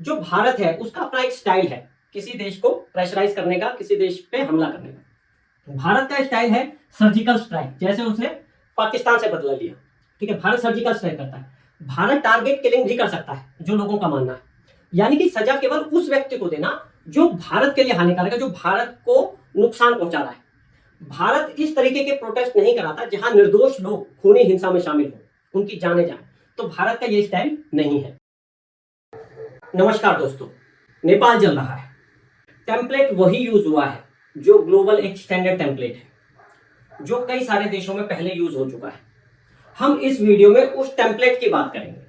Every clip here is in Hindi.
जो भारत है उसका अपना एक स्टाइल है किसी देश को प्रेशराइज करने का, किसी देश पे हमला करने का। भारत का स्टाइल है सर्जिकल स्ट्राइक, जैसे उसने पाकिस्तान से बदला लिया। ठीक है, भारत सर्जिकल स्ट्राइक करता है। भारत टारगेट किलिंग भी कर सकता है, जो लोगों का मानना है, यानी कि सजा केवल उस व्यक्ति को देना जो भारत के लिए हानिकारक है, जो भारत को नुकसान पहुंचा रहा है। भारत इस तरीके के प्रोटेस्ट नहीं कराता जहां निर्दोष लोग खूनी हिंसा में शामिल हो, उनकी जाने जाए। तो भारत का ये स्टाइल नहीं है। नमस्कार दोस्तों, नेपाल जल रहा है। टेम्पलेट वही यूज हुआ है जो ग्लोबल एक स्टैंडर्ड टेम्पलेट है, जो कई सारे देशों में पहले यूज हो चुका है। हम इस वीडियो में उस टेम्पलेट की बात करेंगे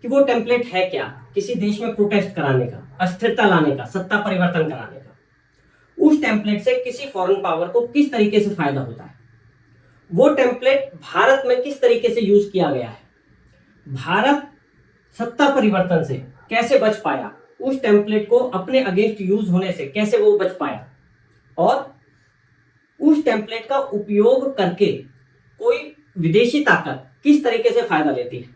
कि वो टेम्पलेट है क्या, किसी देश में प्रोटेस्ट कराने का, अस्थिरता लाने का, सत्ता परिवर्तन कराने का। उस टेम्पलेट से किसी फॉरेन पावर को किस तरीके से फायदा होता है, वो टेम्पलेट भारत में किस तरीके से यूज किया गया है, भारत सत्ता परिवर्तन से कैसे बच पाया, उस टेम्पलेट को अपने अगेंस्ट यूज होने से कैसे वो बच पाया, और उस टेम्पलेट का उपयोग करके कोई विदेशी ताकत किस तरीके से फायदा लेती है,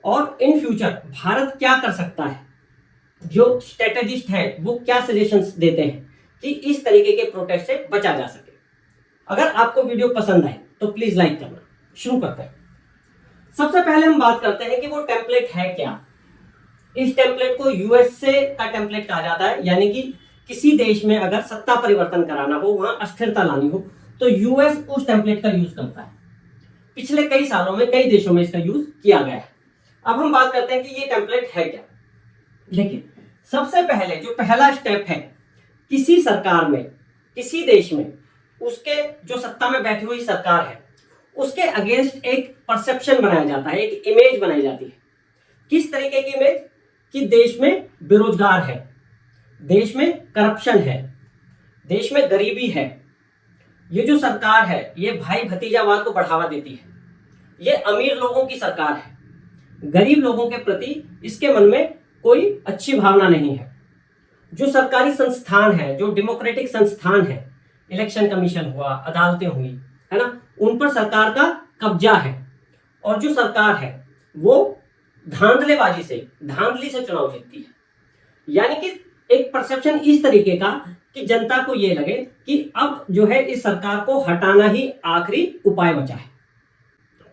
और इन फ्यूचर भारत क्या कर सकता है। जो स्ट्रेटेजिस्ट हैं वो क्या सजेशंस देते हैं कि इस तरीके के प्रोटेस्ट से बचा जा सके। अगर आपको वीडियो पसंद आए तो प्लीज लाइक करना। शुरू करते हैं। सबसे पहले हम बात करते हैं कि वो टेम्पलेट है क्या। इस टेम्पलेट को यूएसए का टेम्पलेट कहा जाता है, यानी कि किसी देश में अगर सत्ता परिवर्तन कराना हो, वहां अस्थिरता लानी हो, तो यूएस उस टेम्पलेट का यूज करता है। पिछले कई सालों में कई देशों में इसका यूज किया गया है। अब हम बात करते हैं कि ये टेम्पलेट है क्या। देखिए, सबसे पहले जो पहला स्टेप है, किसी सरकार में, किसी देश में, उसके जो सत्ता में बैठी हुई सरकार है उसके अगेंस्ट एक परसेप्शन बनाया जाता है, एक इमेज बनाई जाती है। किस तरीके की इमेज? कि देश में बेरोजगार है, देश में करप्शन है, देश में गरीबी है, ये जो सरकार है ये भाई भतीजावाद को बढ़ावा देती है, ये अमीर लोगों की सरकार है, गरीब लोगों के प्रति इसके मन में कोई अच्छी भावना नहीं है। जो सरकारी संस्थान है, जो डेमोक्रेटिक संस्थान है, इलेक्शन कमीशन हुआ, अदालतें हुई, है ना, उन पर सरकार का कब्जा है। और जो सरकार है वो धांधलेबाजी से, धांधली से चुनाव जीतती है। यानी कि एक परसेप्शन इस तरीके का कि जनता को ये लगे कि अब जो है इस सरकार को हटाना ही आखिरी उपाय बचा है।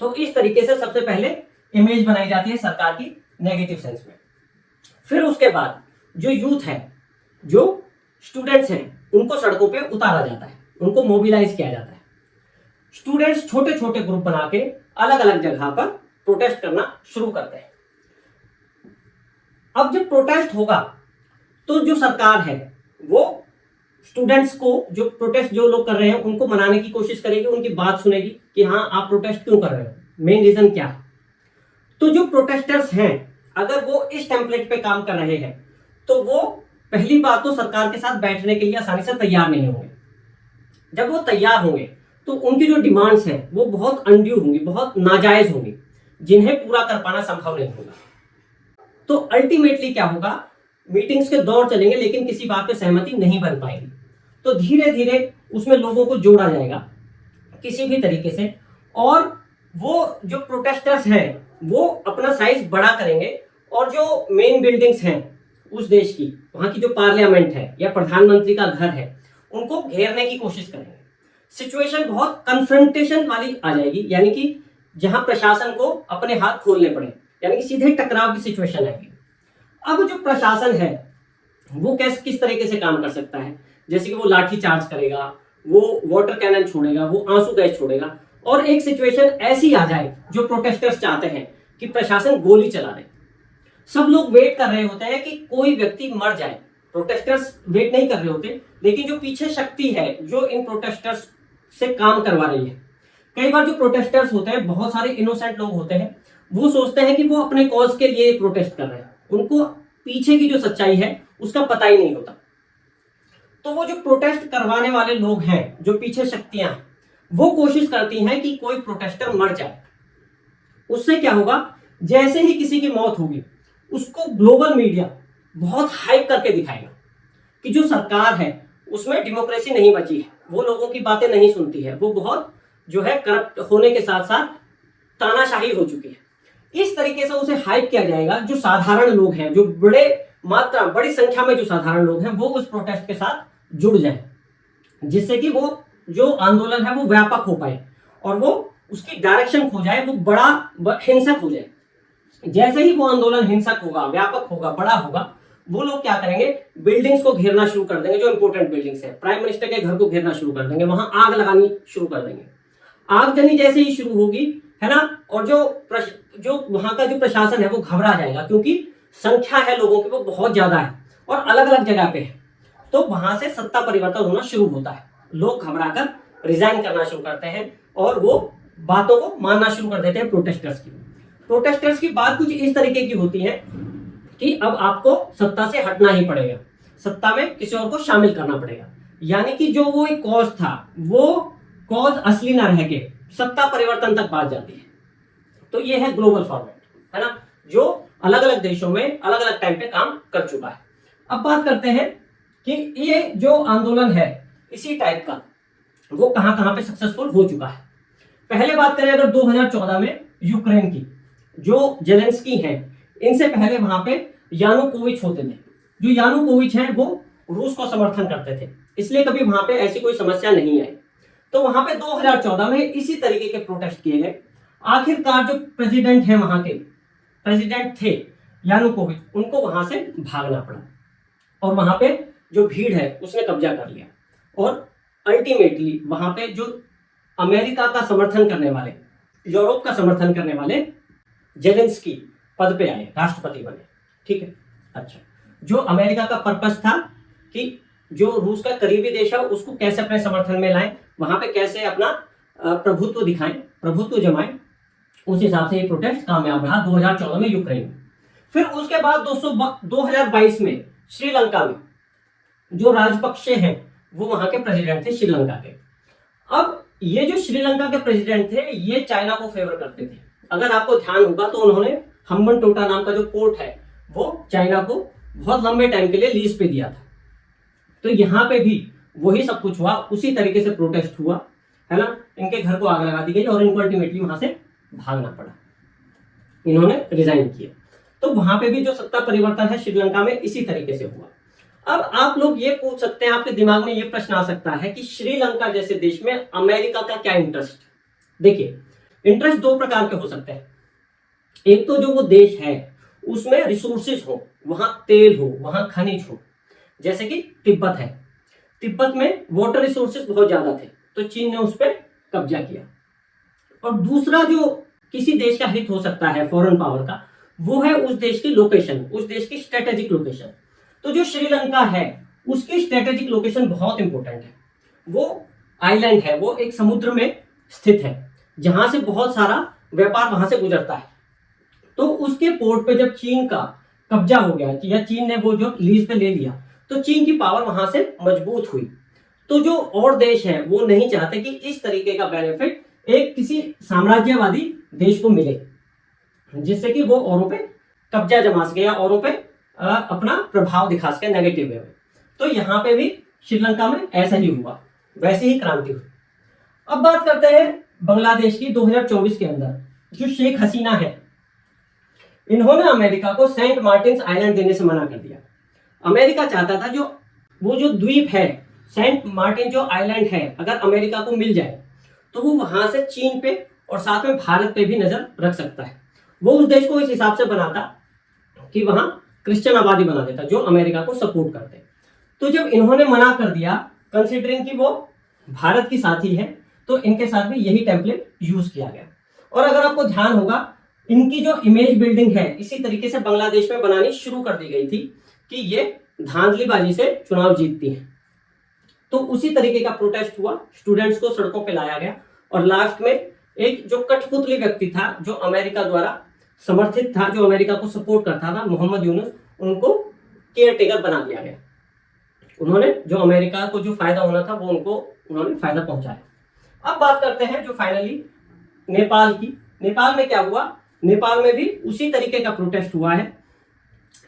तो इस तरीके से सबसे पहले इमेज बनाई जाती है सरकार की नेगेटिव सेंस में। फिर उसके बाद जो यूथ है, जो स्टूडेंट्स हैं, उनको सड़कों पे उतारा जाता है, उनको मोबिलाइज किया जाता है। स्टूडेंट्स छोटे छोटे ग्रुप बना के अलग अलग जगह पर प्रोटेस्ट करना शुरू करते हैं। अब जब प्रोटेस्ट होगा तो जो सरकार है वो स्टूडेंट्स को, जो प्रोटेस्ट जो लोग कर रहे हैं उनको मनाने की कोशिश करेगी, उनकी बात सुनेगी कि हाँ आप प्रोटेस्ट क्यों कर रहे हो, मेन रीजन क्या है। तो जो प्रोटेस्टर्स हैं अगर वो इस टेम्पलेट पे काम कर रहे हैं तो वो पहली बात तो सरकार के साथ बैठने के लिए आसानी से तैयार नहीं होंगे। जब वो तैयार होंगे तो उनकी जो डिमांड्स हैं वो बहुत अनड्यू होंगी, बहुत नाजायज होंगी, जिन्हें पूरा कर पाना संभव नहीं होगा। तो अल्टीमेटली क्या होगा, मीटिंग्स के दौर चलेंगे लेकिन किसी बात पे सहमति नहीं बन पाएगी। तो धीरे धीरे उसमें लोगों को जोड़ा जाएगा किसी भी तरीके से, और वो जो प्रोटेस्टर्स हैं वो अपना साइज बड़ा करेंगे, और जो मेन बिल्डिंग्स हैं उस देश की, वहां की जो पार्लियामेंट है या प्रधानमंत्री का घर है, उनको घेरने की कोशिश करेंगे। सिचुएशन बहुत कन्फ्रंटेशन वाली आ जाएगी, यानी कि जहां प्रशासन को अपने हाथ खोलने पड़े, यानी कि सीधे टकराव की सिचुएशन आएगी। अब जो प्रशासन है वो किस तरीके से काम कर सकता है, जैसे कि वो लाठी चार्ज करेगा, वो वाटर कैनन छोड़ेगा, वो आंसू गैस छोड़ेगा, और एक सिचुएशन ऐसी आ जाए जो प्रोटेस्टर्स चाहते हैं कि प्रशासन गोली चला दे। सब लोग वेट कर रहे होते हैं कि कोई व्यक्ति मर जाए, प्रोटेस्टर्स वेट नहीं कर रहे होते, लेकिन जो पीछे शक्ति है जो इन प्रोटेस्टर्स से काम करवा रही है, कई बार जो प्रोटेस्टर्स होते हैं बहुत सारे इनोसेंट लोग होते हैं, वो सोचते हैं कि वो अपने कॉज के लिए प्रोटेस्ट कर रहे हैं, उनको पीछे की जो सच्चाई है उसका पता ही नहीं होता। तो वो जो प्रोटेस्ट करवाने वाले लोग हैं, जो पीछे शक्तियां हैं, वो कोशिश करती हैं कि कोई प्रोटेस्टर मर जाए। उससे क्या होगा, जैसे ही किसी की मौत होगी उसको ग्लोबल मीडिया बहुत हाइप करके दिखाएगा कि जो सरकार है उसमें डेमोक्रेसी नहीं बची है, वो लोगों की बातें नहीं सुनती है, वो बहुत जो है करप्ट होने के साथ साथ तानाशाही हो चुकी है। इस तरीके से उसे हाइप किया जाएगा। जो साधारण लोग हैं, जो बड़े मात्रा बड़ी संख्या में जो साधारण लोग हैं वो उस प्रोटेस्ट के साथ जुड़ जाए, जिससे कि वो जो आंदोलन है वो व्यापक हो पाए और वो उसकी डायरेक्शन खो जाए, वो बड़ा हिंसक हो जाए। जैसे ही वो आंदोलन हिंसक होगा, व्यापक होगा, बड़ा होगा, वो लोग क्या करेंगे, बिल्डिंग्स को घेरना शुरू कर देंगे, जो इंपोर्टेंट बिल्डिंग्स है, प्राइम मिनिस्टर के घर को घेरना शुरू कर देंगे, वहां आग लगानी शुरू कर देंगे। आगजनी जैसे ही शुरू होगी, है ना, और जो वहां का जो प्रशासन है वो घबरा जाएगा, क्योंकि संख्या है लोगों की वो बहुत ज्यादा है और अलग अलग जगह पे है। तो वहां से सत्ता परिवर्तन होना शुरू होता है, लोग घबराकर रिजाइन करना शुरू करते हैं और वो बातों को मानना शुरू कर देते हैं प्रोटेस्टर्स की बात कुछ इस तरीके की होती है कि अब आपको सत्ता से हटना ही पड़ेगा, सत्ता में किसी और को शामिल करना पड़ेगा। यानी कि जो वो एक कॉज था, वो कॉज असली ना रह के सत्ता परिवर्तन तक बात जाती है। तो ये है ग्लोबल फॉर्मेट, है ना, जो अलग अलग देशों में अलग अलग टाइम पे काम कर चुका है। अब बात करते हैं कि ये जो आंदोलन है इसी टाइप का वो कहां कहां पे सक्सेसफुल हो चुका है। पहले बात करें अगर 2014 में यूक्रेन की, जो जेलेंस्की हैं, इनसे पहले वहां पे यानुकोविच होते थे। जो यानुकोविच हैं वो रूस को समर्थन करते थे, इसलिए कभी वहां पे ऐसी कोई समस्या नहीं आई। तो वहां पे 2014 में इसी तरीके के प्रोटेस्ट किए गए। आखिरकार जो प्रेसिडेंट है, वहां के प्रेसिडेंट थे यानुकोविच, उनको वहां से भागना पड़ा और वहां पे जो भीड़ है उसने कब्जा कर लिया और अल्टीमेटली वहां पे जो अमेरिका का समर्थन करने वाले, यूरोप का समर्थन करने वाले जेलेंस्की पद पे आए, राष्ट्रपति बने। ठीक है, अच्छा, जो अमेरिका का पर्पस था कि जो रूस का करीबी देश है उसको कैसे अपने समर्थन में लाएं, वहां पे कैसे अपना प्रभुत्व दिखाएं, प्रभुत्व जमाएं, उस हिसाब से ये प्रोटेस्ट कामयाब रहा 2014 में यूक्रेन में। फिर उसके बाद 2022 में श्रीलंका में जो राजपक्षे हैं वो वहां के प्रेसिडेंट थे श्रीलंका के। अब ये जो श्रीलंका के प्रेसिडेंट थे ये चाइना को फेवर करते थे। अगर आपको ध्यान होगा तो उन्होंने हम्बनटोटा नाम का जो पोर्ट है वो चाइना को बहुत लंबे टाइम के लिए लीज पे दिया था। तो यहाँ पे भी वही सब कुछ हुआ, उसी तरीके से प्रोटेस्ट हुआ, है ना, इनके घर को आग लगा दी गई और इनको अल्टीमेटली वहां से भागना पड़ा, इन्होंने रिजाइन किया। तो वहां पे भी जो सत्ता परिवर्तन है श्रीलंका में इसी तरीके से हुआ। अब आप लोग ये पूछ सकते हैं, आपके दिमाग में ये प्रश्न आ सकता है कि श्रीलंका जैसे देश में अमेरिका का क्या इंटरेस्ट। देखिए, इंटरेस्ट दो प्रकार के हो सकते हैं। एक तो जो वो देश है उसमें रिसोर्सेज हो, वहां तेल हो, वहां खनिज हो, जैसे कि तिब्बत है, तिब्बत में वाटर रिसोर्सेज बहुत ज्यादा थे तो चीन ने उस पर कब्जा किया। और दूसरा जो किसी देश का हित हो सकता है फॉरेन पावर का, वो है उस देश की लोकेशन, उस देश की स्ट्रेटेजिक लोकेशन। तो जो श्रीलंका है उसकी स्ट्रेटेजिक लोकेशन बहुत इंपॉर्टेंट है। वो आइलैंड है, वो एक समुद्र में स्थित है जहां से बहुत सारा व्यापार वहां से गुजरता है। तो उसके पोर्ट पे जब चीन का कब्जा हो गया या चीन ने वो जो लीज पे ले लिया तो चीन की पावर वहां से मजबूत हुई। तो जो और देश है वो नहीं चाहते कि इस तरीके का बेनिफिट एक किसी साम्राज्यवादी देश को मिले, जिससे कि वो औरों पे कब्जा जमा सके या औरों पे अपना प्रभाव दिखा सके नेगेटिव वे में। तो यहाँ पे भी श्रीलंका में ऐसा ही हुआ, वैसे ही क्रांति हुई। अब बात करते हैं बांग्लादेश की। 2024 के अंदर जो शेख हसीना है, इन्होंने अमेरिका को सेंट मार्टिन्स आइलैंड देने से मना कर दिया। अमेरिका चाहता था वो जो द्वीप है सेंट मार्टिन जो आइलैंड है, अगर अमेरिका को मिल जाए तो वो वहां से चीन पे और साथ में भारत पे भी नजर रख सकता है। वो उस देश को इस हिसाब से बनाता कि वहां क्रिश्चियन आबादी बना देता जो अमेरिका को सपोर्ट करते। तो जब इन्होंने मना कर दिया, कंसिडरिंग कि वो भारत की साथी है, तो इनके साथ भी यही टेम्पलेट यूज किया गया। और अगर आपको ध्यान होगा, इनकी जो इमेज बिल्डिंग है इसी तरीके से बांग्लादेश में बनानी शुरू कर दी गई थी कि ये धांधलीबाजी से चुनाव जीतती है। तो उसी तरीके का प्रोटेस्ट हुआ, स्टूडेंट्स को सड़कों पे लाया गया और लास्ट में एक जो कठपुतली व्यक्ति था जो अमेरिका द्वारा समर्थित था, जो अमेरिका को सपोर्ट करता था, मोहम्मद यूनुस, उनको केयर टेकर बना दिया गया। उन्होंने जो अमेरिका को जो फायदा होना था वो उन्होंने फायदा पहुंचाया। अब बात करते हैं जो फाइनली नेपाल की। नेपाल में क्या हुआ? नेपाल में भी उसी तरीके का प्रोटेस्ट हुआ है,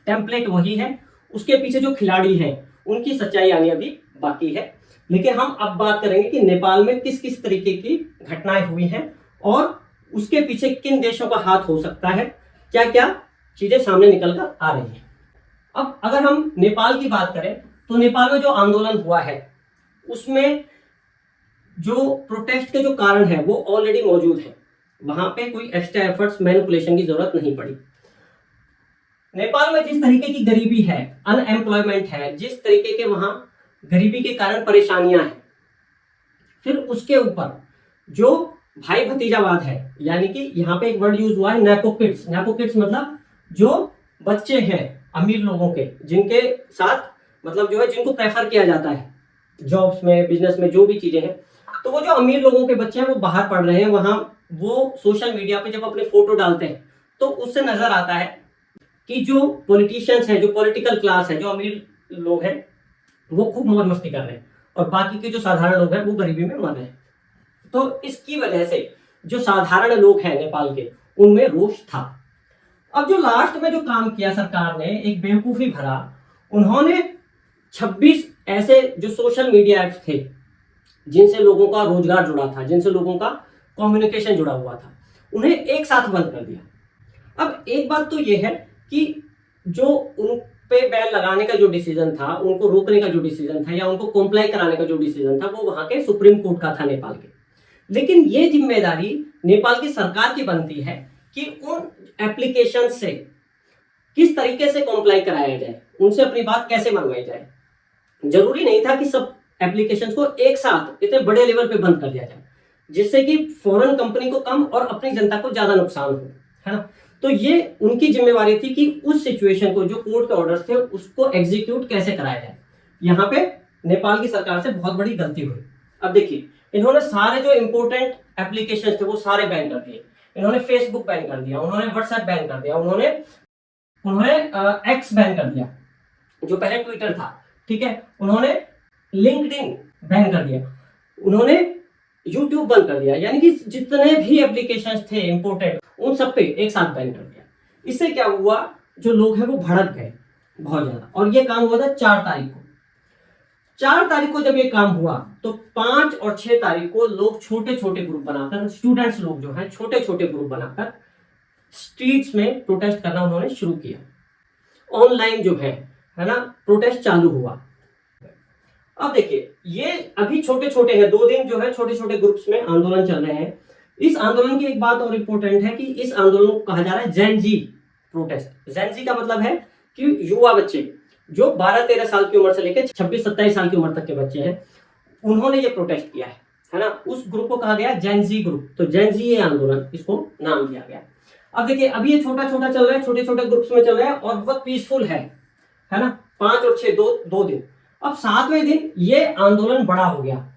टेम्पलेट वही है, उसके पीछे जो खिलाड़ी हैं उनकी सच्चाई आनी अभी बाकी है। लेकिन हम अब बात करेंगे कि नेपाल में किस किस तरीके की घटनाएं हुई हैं और उसके पीछे किन देशों का हाथ हो सकता है, क्या क्या चीजें सामने निकल कर आ रही हैं। अब अगर हम नेपाल की बात करें तो नेपाल में जो आंदोलन हुआ है उसमें जो प्रोटेस्ट के जो कारण है वो ऑलरेडी मौजूद है, वहां पे कोई एक्स्ट्रा एफर्ट्स मैनिपुलेशन की जरूरत नहीं पड़ी। नेपाल में जिस तरीके की गरीबी है, अनएम्प्लॉयमेंट है, जिस तरीके के वहां गरीबी के कारण परेशानियां हैं, फिर उसके ऊपर जो भाई भतीजावाद है, यानी कि यहाँ पे एक वर्ड यूज हुआ है नेपो किड्स। नेपो किड्स मतलब जो बच्चे हैं अमीर लोगों के, जिनके साथ मतलब जो है जिनको प्रेफर किया जाता है जॉब्स में, बिजनेस में, जो भी चीजें हैं, तो वो जो अमीर लोगों के बच्चे हैं वो बाहर पढ़ रहे हैं, वहां वो सोशल मीडिया पे जब अपने फोटो डालते हैं तो उससे नजर आता है कि जो पॉलिटिशियंस हैं, जो पॉलिटिकल क्लास है, जो अमीर लोग हैं, वो खूब मौज मस्ती कर रहे हैं और बाकी के जो साधारण लोग हैं वो गरीबी में मर रहे हैं। तो इसकी वजह से जो साधारण लोग हैं नेपाल के, उनमें रोष था। अब जो लास्ट में जो काम किया सरकार ने, एक बेवकूफी भरा, उन्होंने 26 ऐसे जो सोशल मीडिया ऐप्स थे जिनसे लोगों का रोजगार जुड़ा था, जिनसे लोगों का कम्युनिकेशन जुड़ा हुआ था, उन्हें एक साथ बंद कर दिया। अब एक बात तो यह है कि जो उन पे बैन लगाने का जो डिसीजन था, उनको रोकने का जो डिसीजन था, या उनको कॉम्प्लाई कराने का जो डिसीजन था, वो वहां के सुप्रीम कोर्ट का था नेपाल के। लेकिन ये जिम्मेदारी नेपाल की सरकार की बनती है कि उन एप्लीकेशन से किस तरीके से कॉम्प्लाई कराया जाए, उनसे अपनी बात कैसे मनवाई जाए। जरूरी नहीं था कि सब एप्लीकेशंस को एक साथ इतने बड़े लेवल पे बंद कर दिया जाए, जिससे कि फॉरेन कंपनी को कम और अपनी जनता को ज्यादा नुकसान हो, है ना। तो ये उनकी जिम्मेवारी थी कि उस सिचुएशन को, जो कोर्ट के ऑर्डर्स थे, उसको एग्जीक्यूट कैसे कराया जाए। यहाँ पे नेपाल की सरकार से बहुत बड़ी गलती हुई। अब देखिए, इन्होंने सारे जो इंपोर्टेंट एप्लीकेशन थे वो सारे बैन कर दिए। इन्होंने फेसबुक बैन कर दिया, उन्होंने व्हाट्सएप बैन कर दिया, उन्होंने एक्स बैन कर दिया जो पहले ट्विटर था, ठीक है, उन्होंने लिंक्डइन बैन कर दिया, उन्होंने यूट्यूब बंद कर दिया, यानी कि जितने भी एप्लीकेशंस थे इंपोर्टेंट, उन सब पे एक साथ बैन कर दिया। इससे क्या हुआ, जो लोग हैं वो भड़क गए बहुत ज्यादा। और ये काम हुआ था 4 तारीख को। 4 तारीख को जब ये काम हुआ तो 5 और 6 तारीख को लोग छोटे छोटे ग्रुप बनाकर, स्टूडेंट्स लोग जो हैं छोटे छोटे ग्रुप बनाकर स्ट्रीट्स में प्रोटेस्ट करना उन्होंने शुरू किया। ऑनलाइन जो है ना, प्रोटेस्ट चालू हुआ। अब देखिए, ये अभी छोटे छोटे हैं, 2 दिन जो है छोटे छोटे ग्रुप्स में आंदोलन चल रहे हैं। इस आंदोलन की एक बात और इंपॉर्टेंट है कि इस आंदोलन को कहा जा रहा है जेन जी प्रोटेस्ट। जेन जी का मतलब है कि युवा बच्चे, जो 12-13 साल की उम्र से लेकर 26-27 साल की उम्र तक के बच्चे हैं, उन्होंने ये प्रोटेस्ट किया है ना। उस ग्रुप को कहा गया जेन जी ग्रुप। तो जेन जी ये आंदोलन, इसको नाम दिया गया। अब देखिए, अभी ये छोटा छोटा चल रहा है, छोटे छोटे ग्रुप्स में चल रहा है और बहुत पीसफुल है ना। 5 और 6 दो दिन। अब 7वें दिन ये आंदोलन बड़ा हो गया।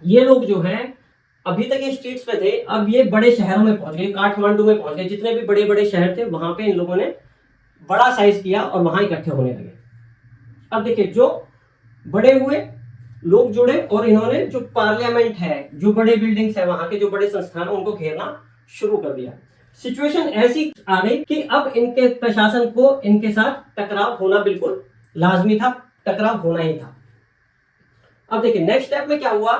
ये लोग जो हैं अभी तक ये स्ट्रीट्स पे थे, अब ये बड़े शहरों में पहुंच गए, काठमांडू में पहुंच गए, जितने भी बड़े बड़े शहर थे वहां पे इन लोगों ने बड़ा साइज किया और वहां इकट्ठे होने लगे। अब देखिए, जो बड़े हुए लोग जुड़े और इन्होंने जो पार्लियामेंट है, जो बड़े बिल्डिंग्स है, वहां के जो बड़े संस्थान, उनको घेरना शुरू कर दिया। सिचुएशन ऐसी आ गई कि अब इनके प्रशासन को इनके साथ टकराव होना बिल्कुल लाजमी था, टकराव होना ही था। अब देखिए, नेक्स्ट स्टेप में क्या हुआ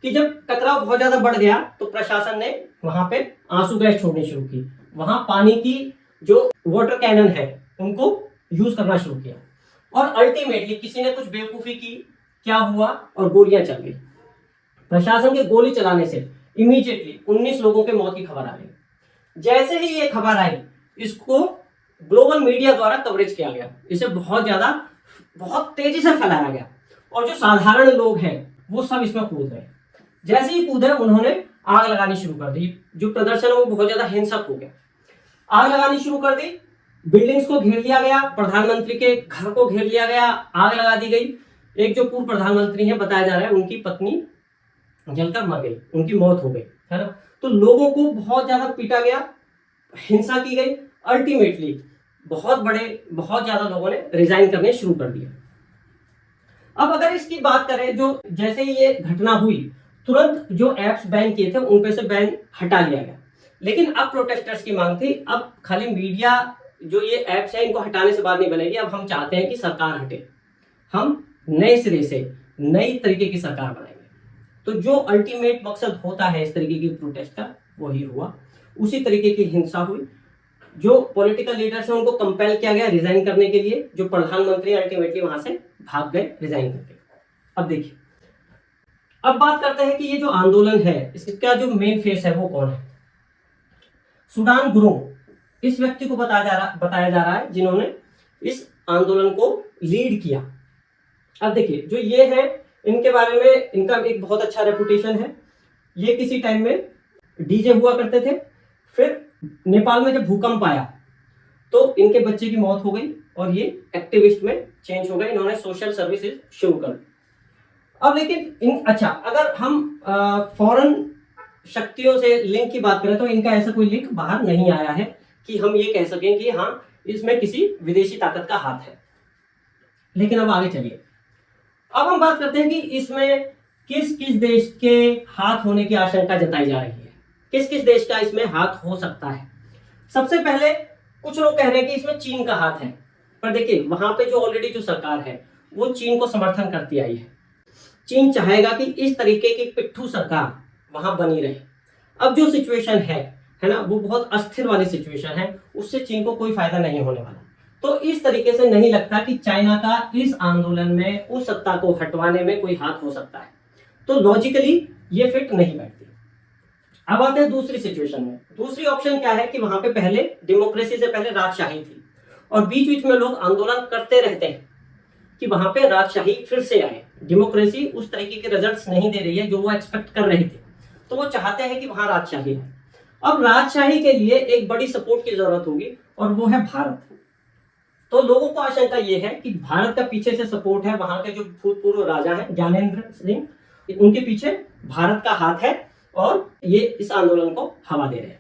कि जब टकराव बहुत ज्यादा बढ़ गया तो प्रशासन ने वहां पे आंसू गैस छोड़नी शुरू की। वहां पानी की जो वाटर कैनन है उनको यूज करना शुरू किया और अल्टीमेटली किसी ने कुछ बेवकूफी की, क्या हुआ, और गोलियां चल गई। प्रशासन के गोली चलाने से इमीडिएटली 19 लोगों के मौत की खबर आ गई। जैसे ही ये खबर आई, इसको ग्लोबल मीडिया द्वारा कवरेज किया गया, इसे बहुत तेजी से फैलाया गया और जो साधारण लोग हैं वो सब इसमें कूद गए। जैसे ही कूदे, उन्होंने आग लगानी शुरू कर दी। जो प्रदर्शन है वो बहुत ज्यादा हिंसक हो गया, आग लगानी शुरू कर दी, बिल्डिंग्स को घेर लिया गया, प्रधानमंत्री के घर को घेर लिया गया, आग लगा दी गई। एक जो पूर्व प्रधानमंत्री है, बताया जा रहा है उनकी पत्नी जलकर मर गई, उनकी मौत हो गई, है ना। तो लोगों को बहुत ज्यादा पीटा गया, हिंसा की गई। अल्टीमेटली बहुत ज्यादा लोगों ने रिजाइन करने शुरू कर दिए। अब अगर इसकी बात करें, जो जैसे ये घटना हुई, तुरंत जो एप्स बैन किए थे उन पे से बैन हटा लिया गया। लेकिन अब प्रोटेस्टर्स की मांग थी, अब खाली मीडिया जो ये एप्स है इनको हटाने से बात नहीं बनेगी। अब हम चाहते हैं कि सरकार हटे, हम नए सिरे से नई तरीके की सरकार बनाएंगे। तो जो अल्टीमेट मकसद होता है इस तरीके की प्रोटेस्ट का, वही हुआ। उसी तरीके की हिंसा हुई, जो पॉलिटिकल लीडर्स हैं उनको कंपेल किया गया रिजाइन करने के लिए, जो प्रधानमंत्री अल्टीमेटली वहां से भाग गए रिजाइन करके। अब देखिए, अब बात करते हैं कि ये जो आंदोलन है इसका जो मेन फेस है वो कौन है। सूडान गुरु इस व्यक्ति को बताया जा रहा है जिन्होंने इस आंदोलन को लीड किया। अब देखिए, जो ये है इनके बारे में इनका एक बहुत अच्छा रेपुटेशन है। ये किसी टाइम में डीजे हुआ करते थे, फिर नेपाल में जब भूकंप आया तो इनके बच्चे की मौत हो गई और ये एक्टिविस्ट में चेंज हो गए, इन्होंने सोशल सर्विसेज शुरू कर दी। अब लेकिन अच्छा, अगर हम फॉरेन शक्तियों से लिंक की बात करें तो इनका ऐसा कोई लिंक बाहर नहीं आया है कि हम ये कह सकें कि हाँ इसमें किसी विदेशी ताकत का हाथ है। लेकिन अब आगे चलिए, अब हम बात करते हैं कि इसमें किस किस देश के हाथ होने की आशंका जताई जा रही है, किस किस देश का इसमें हाथ हो सकता है। सबसे पहले कुछ लोग कह रहे हैं कि इसमें चीन का हाथ है, पर देखिए वहां पे जो ऑलरेडी जो सरकार है वो चीन को समर्थन करती आई है। चीन चाहेगा कि इस तरीके की पिट्ठू सरकार वहां बनी रहे। अब जो सिचुएशन है ना, वो बहुत अस्थिर वाली सिचुएशन है, उससे चीन को कोई फायदा नहीं होने वाला। तो इस तरीके से नहीं लगता कि चाइना का इस आंदोलन में उस सत्ता को हटवाने में कोई हाथ हो सकता है। तो लॉजिकली ये फिट नहीं बैठती। अब आते हैं दूसरी सिचुएशन में। दूसरी ऑप्शन क्या है कि वहां पे पहले डेमोक्रेसी से पहले राजशाही थी और बीच बीच में लोग आंदोलन करते रहते हैं कि वहां पे राजशाही फिर से आए। डेमोक्रेसी उस तरीके के रिजल्ट्स नहीं दे रही है जो वो एक्सपेक्ट कर रहे थे, तो वो चाहते हैं कि वहां राजशाही है। अब राजशाही के लिए एक बड़ी सपोर्ट की जरूरत होगी और वो है भारत। तो लोगों को आशंका ये है कि भारत का पीछे से सपोर्ट है, वहां के जो भूतपूर्व राजा हैं ज्ञानेंद्र सिंह, उनके पीछे भारत का हाथ है और ये इस आंदोलन को हवा दे रहे हैं।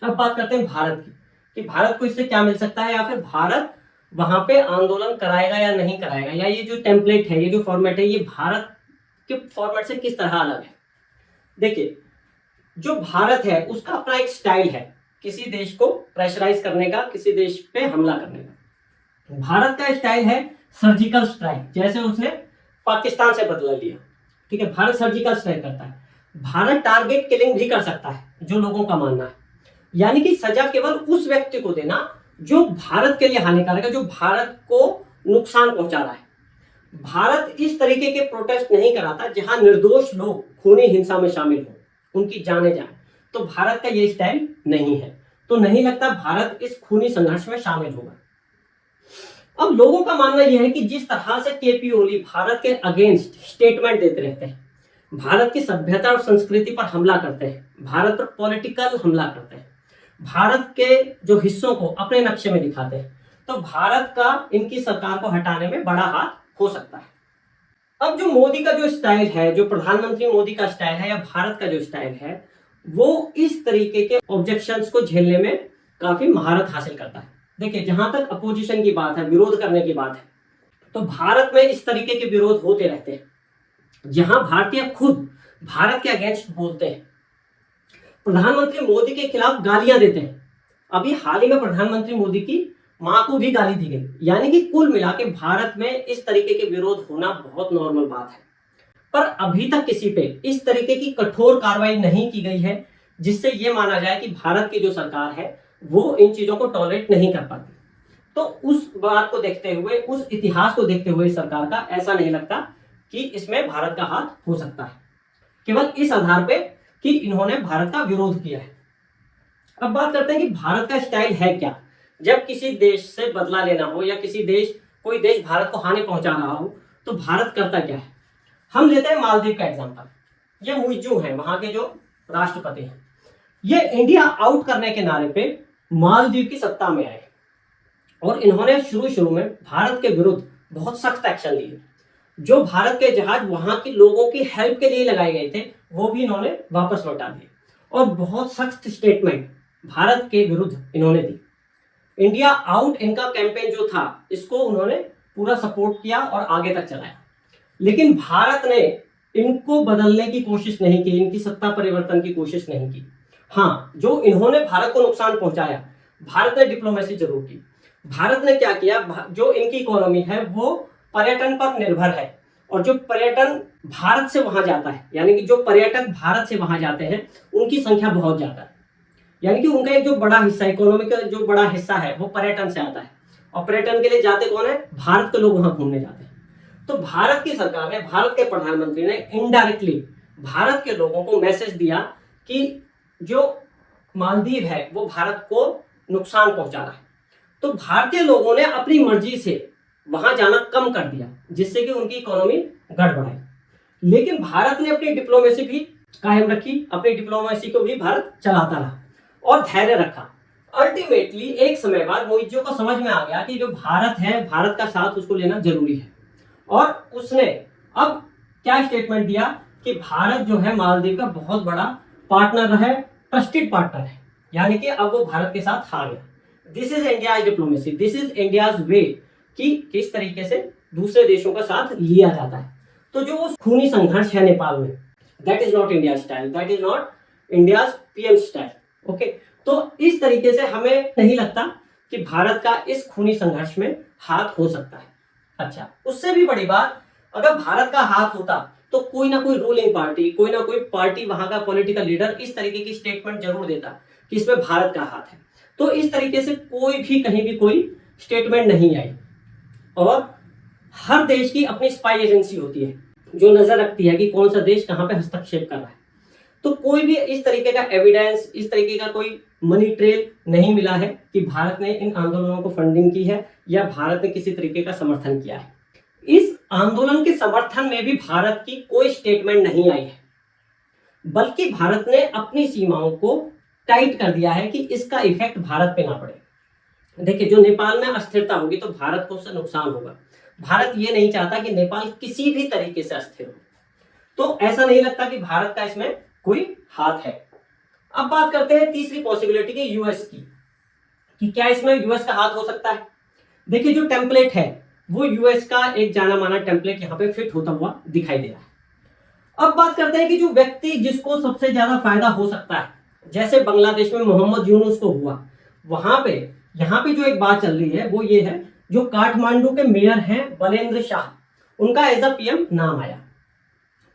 अब बात करते हैं भारत की कि भारत को इससे क्या मिल सकता है, या फिर भारत वहां पे आंदोलन कराएगा या नहीं कराएगा, या ये जो टेम्पलेट है, ये जो फॉर्मेट है, ये भारत के फॉर्मेट से किस तरह अलग है। देखिए, जो भारत है उसका अपना एक स्टाइल है किसी देश को प्रेशराइज करने का, किसी देश पे हमला करने का। भारत का स्टाइल है सर्जिकल स्ट्राइक, जैसे उसने पाकिस्तान से बदला लिया। ठीक है, भारत सर्जिकल स्ट्राइक करता है। भारत टारगेट किलिंग भी कर सकता है, जो लोगों का मानना है, यानी कि सजा केवल उस व्यक्ति को देना जो भारत के लिए हानिकारक है, जो भारत को नुकसान पहुंचा रहा है। भारत इस तरीके के प्रोटेस्ट नहीं कराता जहां निर्दोष लोग खूनी हिंसा में शामिल हो, उनकी जाने जाए। तो भारत का ये स्टाइल नहीं है, तो नहीं लगता भारत इस खूनी संघर्ष में शामिल होगा। अब लोगों का मानना यह है कि जिस तरह से केपी ओली भारत के अगेंस्ट स्टेटमेंट देते रहते हैं, भारत की सभ्यता और संस्कृति पर हमला करते हैं, भारत पर पॉलिटिकल हमला करते हैं, भारत के जो हिस्सों को अपने नक्शे में दिखाते हैं, तो भारत का इनकी सरकार को हटाने में बड़ा हाथ हो सकता है। अब जो मोदी का जो स्टाइल है, जो प्रधानमंत्री मोदी का स्टाइल है या भारत का जो स्टाइल है, वो इस तरीके के ऑब्जेक्शंस को झेलने में काफी महारत हासिल करता है। देखिए, जहां तक अपोजिशन की बात है, विरोध करने की बात है, तो भारत में इस तरीके के विरोध होते रहते हैं जहां भारतीय खुद भारत के अगेंस्ट बोलते हैं, प्रधानमंत्री मोदी के खिलाफ गालियां देते हैं। अभी हाल ही में प्रधानमंत्री मोदी की मां को भी गाली दी गई, यानी कि कुल मिला के भारत में इस तरीके के विरोध होना बहुत नॉर्मल बात है। पर अभी तक किसी पे इस तरीके की कठोर कार्रवाई नहीं की गई है जिससे यह माना जाए कि भारत की जो सरकार है वो इन चीजों को टॉलरेट नहीं कर पाती। तो उस बात को देखते हुए, उस इतिहास को देखते हुए सरकार का ऐसा नहीं लगता कि इसमें भारत का हाथ हो सकता है, केवल इस आधार पे कि इन्होंने भारत का विरोध किया है। अब बात करते हैं कि भारत का स्टाइल है क्या। जब किसी देश से बदला लेना हो या कोई देश भारत को हानि पहुंचा रहा हो, तो भारत करता क्या है। हम लेते हैं मालदीव का एग्जांपल। ये मुइज्जू हैं, वहां के जो राष्ट्रपति हैं, ये इंडिया आउट करने के नारे पे मालदीव की सत्ता में आए और इन्होंने शुरू में भारत के विरुद्ध बहुत सख्त एक्शन लिए। जो भारत के जहाज वहां के लोगों की हेल्प के लिए लगाए गए थे वो भी इन्होंने वापस लौटा दिए और बहुत सख्त स्टेटमेंट भारत के विरुद्ध इन्होंने दी। इंडिया आउट इनका कैंपेन जो था, इसको उन्होंने पूरा सपोर्ट किया और आगे तक चलाया। लेकिन भारत ने इनको बदलने की कोशिश नहीं की, इनकी सत्ता परिवर्तन की कोशिश नहीं की। हाँ, जो इन्होंने भारत को नुकसान पहुंचाया, भारत ने डिप्लोमेसी जरूर की। भारत ने क्या किया, जो इनकी इकोनॉमी है वो पर्यटन पर निर्भर है और जो पर्यटन भारत से वहां जाता है, यानी कि जो पर्यटक भारत से वहां जाते हैं उनकी संख्या बहुत ज्यादा है। यानी कि उनका एक जो बड़ा हिस्सा, इकोनॉमी का जो बड़ा हिस्सा है वो पर्यटन से आता है, और पर्यटन के लिए जाते कौन है? भारत के लोग वहां घूमने जाते हैं। तो भारत की सरकार ने, भारत के प्रधानमंत्री ने इनडायरेक्टली भारत के लोगों को मैसेज दिया कि जो मालदीव है वो भारत को नुकसान पहुंचा रहा है। तो भारतीय लोगों ने अपनी मर्जी से वहां जाना कम कर दिया, जिससे कि उनकी इकोनॉमी गड़बड़ाई। लेकिन भारत ने अपनी डिप्लोमेसी भी कायम रखी, अपनी डिप्लोमेसी को भी भारत चलाता रहा और धैर्य रखा। अल्टीमेटली एक समय बाद मोइत्जो को समझ में आ गया कि जो भारत है, भारत का साथ उसको लेना जरूरी है, और उसने अब क्या स्टेटमेंट दिया कि भारत जो है मालदीव का बहुत बड़ा पार्टनर है, ट्रस्टेड पार्टनर है, यानी कि अब वो भारत के साथ आ गया। This is India's diplomacy, this is India's way कि किस तरीके से दूसरे देशों का साथ लिया जाता है। तो जो वो खूनी संघर्ष है नेपाल में, that is not India style, that is not India's PM style. Okay, तो इस तरीके से हमें नहीं लगता कि भारत का इस खूनी संघर्ष में हाथ हो सकता है। अच्छा, उससे भी बड़ी बात, अगर भारत का हाथ होता तो कोई ना कोई रूलिंग पार्टी, कोई ना कोई पार्टी, वहां का पॉलिटिकल लीडर इस तरीके की स्टेटमेंट जरूर देता कि इसमें भारत का हाथ है। तो इस तरीके से कोई भी कहीं भी कोई स्टेटमेंट नहीं आई। और हर देश की अपनी स्पाई एजेंसी होती है जो नजर रखती है कि कौन सा देश कहां पे हस्तक्षेप कर रहा है। तो कोई भी इस तरीके का एविडेंस, इस तरीके का कोई मनी ट्रेल नहीं मिला है कि भारत ने इन आंदोलनों को फंडिंग की है या भारत ने किसी तरीके का समर्थन किया है। इस आंदोलन के समर्थन में भी भारत की कोई स्टेटमेंट नहीं आई है, बल्कि भारत ने अपनी सीमाओं को टाइट कर दिया है कि इसका इफेक्ट भारत पे ना पड़े। देखिए, जो नेपाल में अस्थिरता होगी तो भारत को उससे नुकसान होगा। भारत ये नहीं चाहता कि नेपाल किसी भी तरीके से अस्थिर हो। तो ऐसा नहीं लगता कि भारत का इसमें कोई हाथ है। अब बात करते हैं तीसरी पॉसिबिलिटी की, यूएस की, कि क्या इसमें यूएस का हाथ हो सकता है। देखिए, जो टेम्पलेट है वो यूएस का एक जाना माना टेम्पलेट यहाँ पे फिट होता हुआ दिखाई दे रहा है। अब बात करते हैं कि जो व्यक्ति जिसको सबसे ज्यादा फायदा हो सकता है, जैसे बांग्लादेश में मोहम्मद यूनुस को हुआ, वहां पे यहाँ पे जो एक बात चल रही है वो ये है, जो काठमांडू के मेयर हैं बलेंद्र शाह, उनका एज अ पीएम नाम आया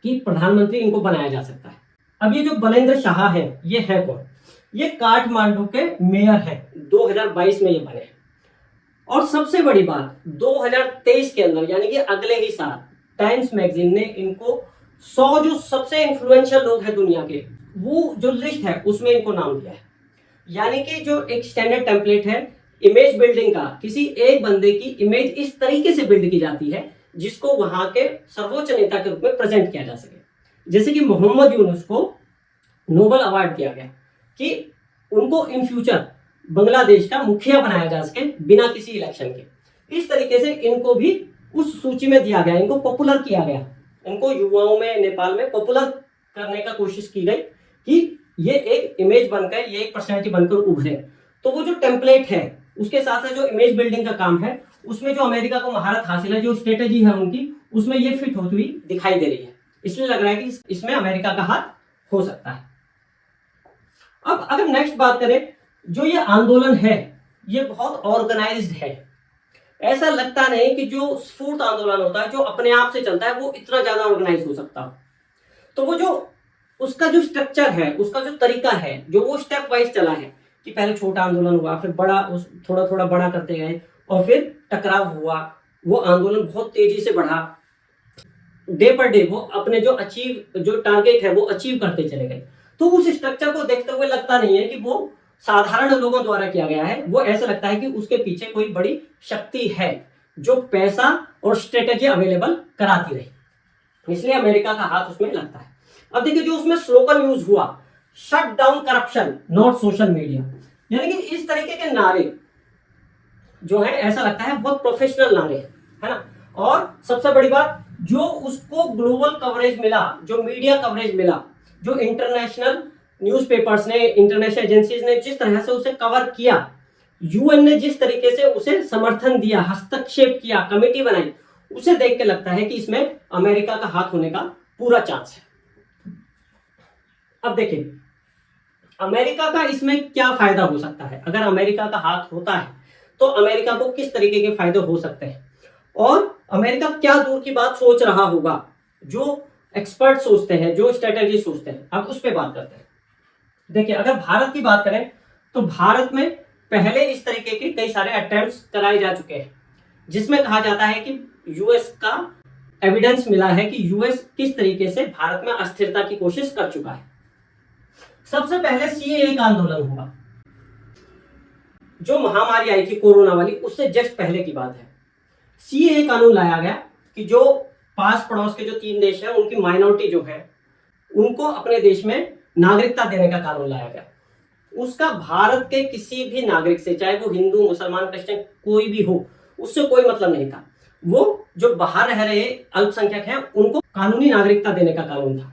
कि प्रधानमंत्री इनको बनाया जा सकता है। अब ये जो बलेंद्र शाह है, ये है कौन? ये काठमांडू के मेयर हैं, 2022 में ये बने। और सबसे बड़ी बात, 2023 के अंदर यानी कि अगले ही साल टाइम्स मैगजीन ने इनको 100 जो सबसे इन्फ्लुएंशियल लोग हैं दुनिया के, वो जो लिस्ट है उसमें इनको नाम दिया है। यानी कि जो एक स्टैंडर्ड टेम्पलेट है इमेज बिल्डिंग का, किसी एक बंदे की इमेज इस तरीके से बिल्ड की जाती है जिसको वहां के सर्वोच्च नेता के रूप में प्रेजेंट किया जा सके। जैसे कि मोहम्मद यूनुस को नोबेल अवार्ड दिया गया कि उनको इन फ्यूचर बांग्लादेश का मुखिया बनाया जा सके बिना किसी इलेक्शन के। इस तरीके से इनको भी उस सूची में दिया गया, इनको पॉपुलर किया गया, इनको युवाओं में नेपाल में पॉपुलर करने का कोशिश की गई कि ये एक इमेज बनकर, ये एक पर्सनैलिटी बनकर उभरे। तो वो जो टेम्पलेट है उसके साथ साथ जो इमेज बिल्डिंग का काम है, उसमें जो अमेरिका को महारत हासिल है, जो स्ट्रेटेजी है उनकी, उसमें ये फिट होती हुई दिखाई दे रही है। इसलिए लग रहा है कि इसमें अमेरिका का हाथ हो सकता है। अब अगर नेक्स्ट बात करें, जो ये आंदोलन है ये बहुत ऑर्गेनाइज्ड है। ऐसा लगता नहीं कि जो स्फूर्त आंदोलन होता है, जो अपने आप से चलता है, वो इतना ज्यादा ऑर्गेनाइज हो सकता हो। तो वो जो उसका जो स्ट्रक्चर है, उसका जो तरीका है, जो वो स्टेप वाइज चला है कि पहले छोटा आंदोलन हुआ, फिर बड़ा, उस थोड़ा थोड़ा बड़ा करते गए, और फिर टकराव हुआ, वो आंदोलन बहुत तेजी से बढ़ा, डे पर डे वो अपने जो टारगेट है वो अचीव करते चले गए। तो उस स्ट्रक्चर को देखते हुए लगता नहीं है कि वो साधारण लोगों द्वारा किया गया है। वो ऐसा लगता है कि उसके पीछे कोई बड़ी शक्ति है जो पैसा और स्ट्रेटेजी अवेलेबल कराती रही, इसलिए अमेरिका का हाथ उसमें लगता है। अब देखिए, जो उसमें स्लोगन यूज हुआ, shut down corruption not social media, यानी कि इस तरीके के नारे जो है ऐसा लगता है बहुत प्रोफेशनल नारे है ना। और सबसे बड़ी बात, जो उसको ग्लोबल कवरेज मिला, जो मीडिया कवरेज मिला, जो इंटरनेशनल न्यूज़पेपर्स ने, इंटरनेशनल एजेंसीज ने जिस तरह से उसे कवर किया, यूएन ने जिस तरीके से उसे समर्थन दिया, हस्तक्षेप किया, कमेटी बनाई, उसे देख के लगता है कि इसमें अमेरिका का हाथ होने का पूरा चांस है। अब देखिए, अमेरिका का इसमें क्या फायदा हो सकता है। अगर अमेरिका का हाथ होता है तो अमेरिका को किस तरीके के फायदे हो सकते हैं, और अमेरिका क्या दूर की बात सोच रहा होगा, जो एक्सपर्ट सोचते हैं, जो स्ट्रेटेजी सोचते हैं। अब उस पर बात करते हैं। देखिए, अगर भारत की बात करें तो भारत में पहले इस तरीके के कई सारे अटेम्प्ट्स कराए जा चुके हैं, जिसमें कहा जाता है कि यूएस का एविडेंस मिला है कि यूएस किस तरीके से भारत में अस्थिरता की कोशिश कर चुका है। सबसे पहले सीएए का आंदोलन हुआ, जो महामारी आई थी कोरोना वाली, उससे जस्ट पहले की बात है। सीएए कानून लाया गया कि जो पास पड़ोस के जो 3 देश हैं उनकी माइनॉरिटी जो है उनको अपने देश में नागरिकता देने का कानून लाया गया। उसका भारत के किसी भी नागरिक से, चाहे वो हिंदू, मुसलमान, क्रिश्चियन कोई भी हो, उससे कोई मतलब नहीं था। वो जो बाहर रह रहे अल्पसंख्यक हैं उनको कानूनी नागरिकता देने का कानून था।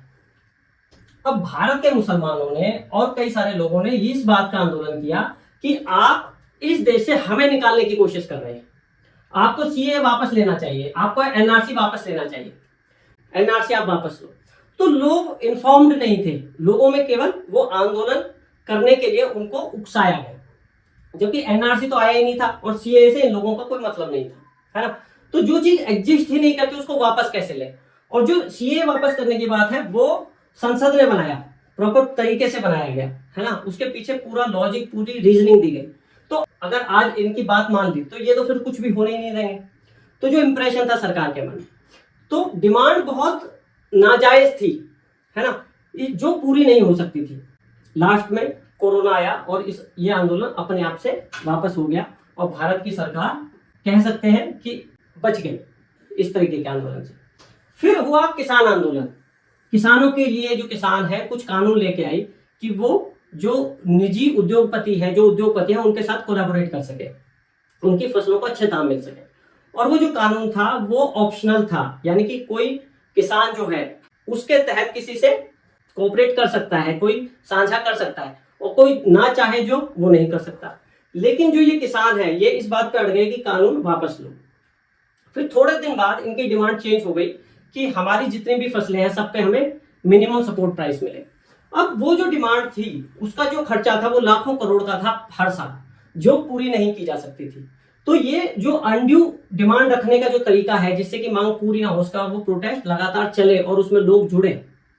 अब भारत के मुसलमानों ने और कई सारे लोगों ने इस बात का आंदोलन किया कि आप इस देश से हमें निकालने की कोशिश कर रहे हैं, आपको सीए वापस लेना चाहिए, आपको एनआरसी वापस लेना चाहिए, एनआरसी आप वापस लो। तो लोग इन्फॉर्म्ड नहीं थे, लोगों में केवल वो आंदोलन करने के लिए उनको उकसाया गया, जबकि एनआरसी तो आया ही नहीं था और सीए से इन लोगों का कोई मतलब नहीं था, है ना। तो जो चीज एग्जिस्ट ही नहीं करती उसको वापस कैसे ले। और जो सीए वापस करने की बात है वो संसद ने बनाया, प्रॉपर तरीके से बनाया गया, है ना, उसके पीछे पूरा लॉजिक, पूरी रीजनिंग दी गई। तो अगर आज इनकी बात मान ली तो ये तो फिर कुछ भी होने ही नहीं देंगे। तो जो इंप्रेशन था सरकार के मन में, तो डिमांड बहुत नाजायज थी, है ना, जो पूरी नहीं हो सकती थी। लास्ट में कोरोना आया और ये आंदोलन अपने आप से वापस हो गया और भारत की सरकार कह सकते हैं कि बच गई इस तरीके के आंदोलन से। फिर हुआ किसान आंदोलन। किसानों के लिए जो किसान है कुछ कानून लेके आई कि वो जो निजी उद्योगपति है, जो उद्योगपति है उनके साथ कोलैबोरेट कर सके, उनकी फसलों को अच्छे दाम मिल सके। और वो जो कानून था वो ऑप्शनल था, यानी कि कोई किसान जो है उसके तहत किसी से कोऑपरेट कर सकता है, कोई साझा कर सकता है, और कोई ना चाहे जो वो नहीं कर सकता। लेकिन जो ये किसान है ये इस बात पे अड़ गए कि कानून वापस लो। फिर थोड़े दिन बाद इनकी डिमांड चेंज हो गई कि हमारी जितनी भी फसलें हैं सब पे हमें मिनिमम सपोर्ट प्राइस मिले। अब वो जो डिमांड थी उसका जो खर्चा था वो लाखों करोड़ का था हर साल, जो पूरी नहीं की जा सकती थी। तो ये जो अनड्यू डिमांड रखने का जो तरीका है जिससे कि मांग पूरी ना हो, उसका वो प्रोटेस्ट लगातार चले और उसमें लोग जुड़े,